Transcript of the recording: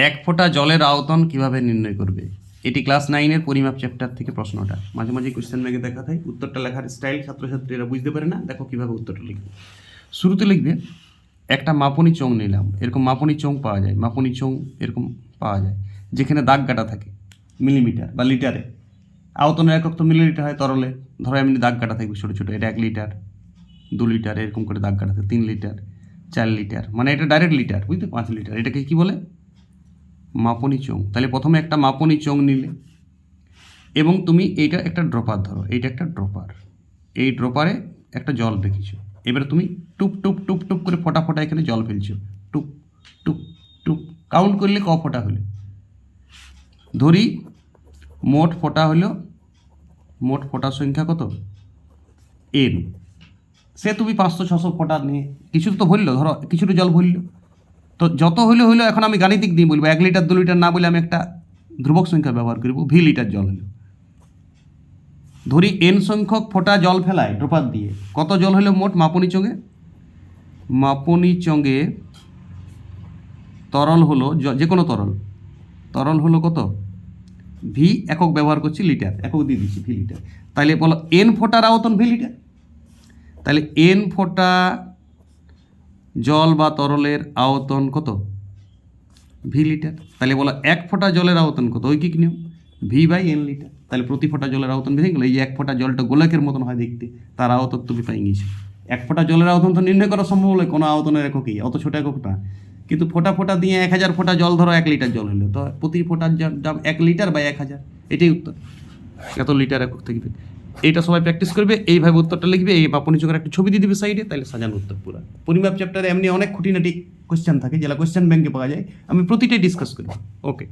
এক ফোঁটা জলের আয়তন কিভাবে নির্ণয় করবে? এটি ক্লাস 9-এর পরিমাপ চ্যাপ্টার থেকে প্রশ্নটা। মাঝে মাঝে কোয়েশ্চেন ব্যাগে দেখা থাকে, উত্তরটা লেখার স্টাইল ছাত্রছাত্রীরা বুঝতে পারে না। দেখো কিভাবে উত্তরটা লিখবে। শুরুতে লিখবে একটা মাপনী চোঙ নিলাম, এরকম মাপনী চোঙ পাওয়া যায়, মাপনী চোঙ এরকম পাওয়া যায় যেখানে দাগ কাটা থাকে মিলিমিটার বা লিটারে। আয়তনের একক তো মিলিলিটার হয় তরলে, ধরো এমনি দাগ কাটা থাকবে ছোটো ছোটো, এটা 1 লিটার 2 লিটার এরকম করে দাগ কাটা থাকে, 3 লিটার 4 লিটার, মানে এটা ডাইরেক্ট লিটার, বুঝতে 5 লিটার। এটাকে কি বলে? মাপনী চোঙ। তাহলে প্রথমে একটা মাপনী চোঙ নিলে এবং তুমি এইটা একটা ড্রপার ধরো, এইটা একটা ড্রপার, এই ড্রপারে একটা জল রেখেছো। এবারে তুমি টুপ টুপ টুপ টুপ করে ফোঁটা ফোঁটা এখানে জল ফেলছো, টুপ টুপ টুপ। কাউন্ট করলে ক ফোঁটা হলো? ধরি মোট ফোঁটা হলো, মোট ফোঁটার সংখ্যা কত? এন। সে তুমি 500-600 ফোঁটা নিয়ে কিছু তো ভরলো, ধরো কিছুটা জল ভরলো, তো যত হইলে হইলো। এখন আমি গাণিতিক দিয়ে বলবো, 1 লিটার 2 লিটার না বলে আমি একটা ধ্রুবক সংখ্যা ব্যবহার করব, ভি লিটার জল হলো। ধরি এন সংখ্যক ফোঁটা জল ফেলায় ড্রপার দিয়ে, কত জল হলো মোট মাপনী চোঙে? মাপনী চোঙে তরল হলো, যে কোনো তরল হলো কত? ভি, একক ব্যবহার করছি লিটার, একক দিয়ে দিচ্ছি ভি লিটার। তাহলে বলো এন ফোঁটার আয়তন ভি লিটার। তাহলে এন ফোঁটা জল বা তরলের আয়তন কত? V litre. তাহলে বলো 1 ফোঁটা জলের আয়তন কত? ঐকিক নিয়ম, ভি বাই এন লিটার। তাহলে প্রতি ফোঁটা জলের আয়তন বেড়ে গেলো। এই যে 1 ফোঁটা জলটা গোলকের মতন হয় দেখতে, তার আয়তন তুমি পাই গেছো। 1 ফোঁটা জলের আয়তন তো নির্ণয় করা সম্ভব হলো কোনো আয়তনের এককই, অত ছোট এককটা। কিন্তু ফোঁটা ফোঁটা দিয়ে 1000 ফোঁটা জল ধরো 1 লিটার জল হলো, তো প্রতি ফোঁটার দাম 1 লিটার বাই 1000, এটাই উত্তর। এত লিটার একক থাকবে। এইটা সবাই প্র্যাকটিস করবে, এইভাবে উত্তরটা লিখবে। এই মাপনী চোঙের একটা ছবি দিয়ে দিবে সাইডে, তাহলে সাজানো উত্তর পুরো। পরিমাপ চ্যাপ্টারে এমনি অনেক খুঁটিনাটি কোয়েশ্চেন থাকে, যেটা কোয়েশ্চেন ব্যাংকে পাওয়া যায়, আমি প্রতিটাই ডিসকাস করি। ওকে।